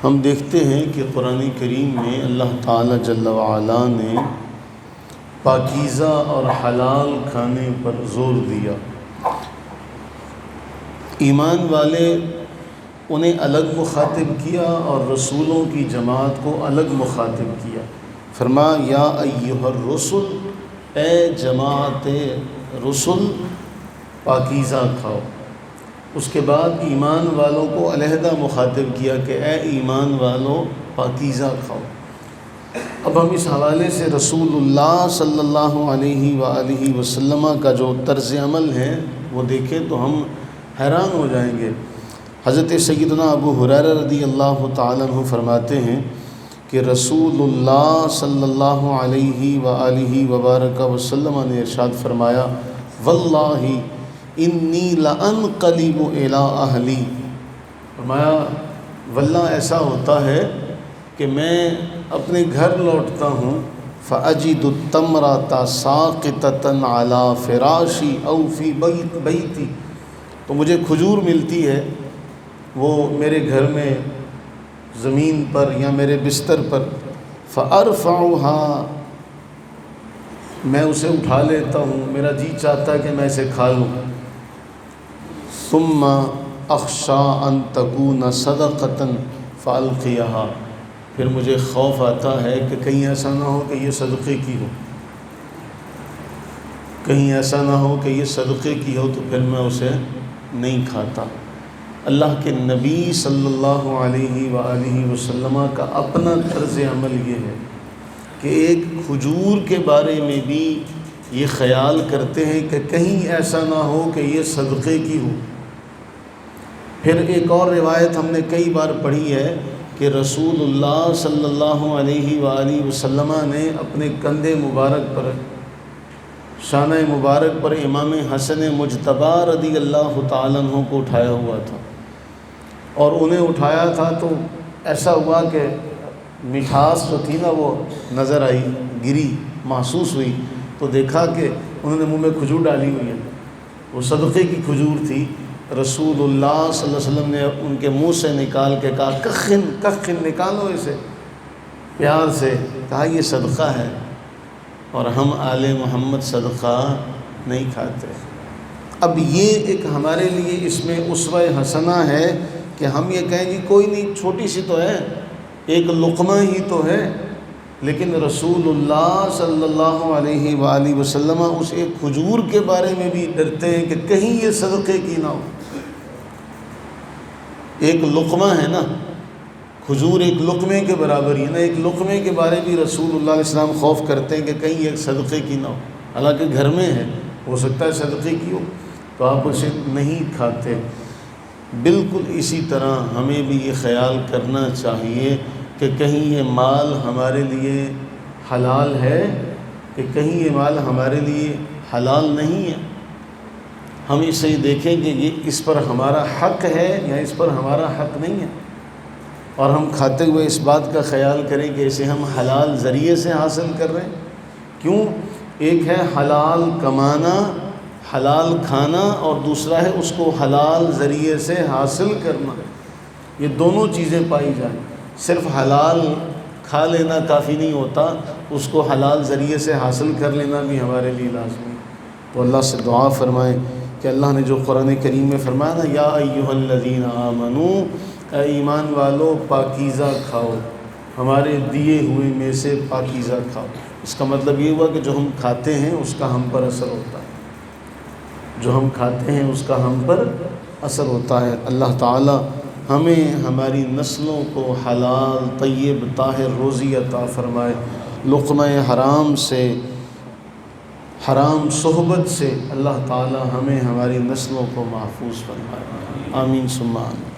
ہم دیکھتے ہیں کہ قرآن کریم میں اللہ تعالیٰ جل وعلا نے پاکیزہ اور حلال کھانے پر زور دیا۔ ایمان والے انہیں الگ مخاطب کیا اور رسولوں کی جماعت کو الگ مخاطب کیا۔ فرمایا یا ایھا الرسل، اے جماعت رسل پاکیزہ کھاؤ۔ اس کے بعد ایمان والوں کو علیحدہ مخاطب کیا کہ اے ایمان والوں پاکیزہ کھاؤ۔ اب ہم اس حوالے سے رسول اللہ صلی اللہ علیہ وآلہ وسلم کا جو طرز عمل ہے وہ دیکھیں تو ہم حیران ہو جائیں گے۔ حضرت سیدنا ابو ہریرہ رضی اللہ تعالیٰ عنہ فرماتے ہیں کہ رسول اللہ صلی اللہ علیہ وآلہ وبارک وسلم نے ارشاد فرمایا واللہ انی لانقلب الی اہلی، فرمایا واللہ ایسا ہوتا ہے کہ میں اپنے گھر لوٹتا ہوں فاجد التمرۃ ساقطۃ علی فراشی او فی بیتی، تو مجھے کھجور ملتی ہے وہ میرے گھر میں زمین پر یا میرے بستر پر، فارفعها، میں اسے اٹھا لیتا ہوں، میرا جی چاہتا ہے کہ میں اسے کھا لوں، ثم اخشى ان تکون صدقۃ فالقیها، پھر مجھے خوف آتا ہے کہ کہیں ایسا نہ ہو کہ یہ صدقے کی ہو، کہیں ایسا نہ ہو کہ یہ صدقے کی ہو تو پھر میں اسے نہیں کھاتا۔ اللہ کے نبی صلی اللہ علیہ وآلہ وسلم کا اپنا طرز عمل یہ ہے کہ ایک کھجور کے بارے میں بھی یہ خیال کرتے ہیں کہ کہیں ایسا نہ ہو کہ یہ صدقے کی ہو۔ پھر ایک اور روایت ہم نے کئی بار پڑھی ہے کہ رسول اللہ صلی اللہ علیہ وآلہ وسلم نے اپنے کندھے مبارک پر، شانہ مبارک پر امام حسن مجتبی رضی اللہ تعالیٰ عنہ کو اٹھایا ہوا تھا، اور انہیں اٹھایا تھا تو ایسا ہوا کہ مٹھاس جو تھی نا وہ نظر آئی، گری، محسوس ہوئی، تو دیکھا کہ انہوں نے منہ میں کھجور ڈالی ہوئی ہے، وہ صدقے کی کھجور تھی۔ رسول اللہ صلی اللہ علیہ وسلم نے ان کے منہ سے نکال کے کہا کخن کخن، نکالو اسے، پیار سے کہا یہ صدقہ ہے، اور ہم آل محمد صدقہ نہیں کھاتے۔ اب یہ ایک ہمارے لیے اس میں اسوہ حسنہ ہے کہ ہم یہ کہیں جی کوئی نہیں، چھوٹی سی تو ہے، ایک لقمہ ہی تو ہے، لیکن رسول اللہ صلی اللہ علیہ وآلہ وسلم اس ایک کھجور کے بارے میں بھی ڈرتے ہیں کہ کہیں یہ صدقے کی نہ ہو۔ ایک لقمہ ہے نا، کھجور ایک لقمے کے برابر ہی ہے نا، ایک لقمے کے بارے بھی رسول اللہ علیہ السلام خوف کرتے ہیں کہ کہیں ایک صدقے کی نہ ہو، حالانکہ گھر میں ہے، ہو سکتا ہے صدقے کی ہو تو آپ اسے نہیں کھاتے۔ بالکل اسی طرح ہمیں بھی یہ خیال کرنا چاہیے کہ کہیں یہ مال ہمارے لیے حلال ہے کہ کہیں یہ مال ہمارے لیے حلال نہیں ہے۔ ہم اسے دیکھیں کہ یہ اس پر ہمارا حق ہے یا اس پر ہمارا حق نہیں ہے، اور ہم کھاتے ہوئے اس بات کا خیال کریں کہ اسے ہم حلال ذریعے سے حاصل کر رہے ہیں۔ کیوں؟ ایک ہے حلال کمانا، حلال کھانا، اور دوسرا ہے اس کو حلال ذریعے سے حاصل کرنا۔ یہ دونوں چیزیں پائی جائیں، صرف حلال کھا لینا کافی نہیں ہوتا، اس کو حلال ذریعے سے حاصل کر لینا بھی ہمارے لیے لازمی ہے۔ تو اللہ سے دعا فرمائیں کہ اللہ نے جو قرآن کریم میں فرمایا نا یا ایھا الذین آمنوا، اے ایمان والو پاکیزہ کھاؤ، ہمارے دیے ہوئے میں سے پاکیزہ کھاؤ، اس کا مطلب یہ ہوا کہ جو ہم کھاتے ہیں اس کا ہم پر اثر ہوتا ہے، جو ہم کھاتے ہیں اس کا ہم پر اثر ہوتا ہے۔ اللہ تعالی ہمیں ہماری نسلوں کو حلال طیب طاہر روزی عطا فرمائے، لقمہ حرام سے، حرام صحبت سے اللہ تعالی ہمیں ہماری نسلوں کو محفوظ فرمائے، آمین ثم آمین۔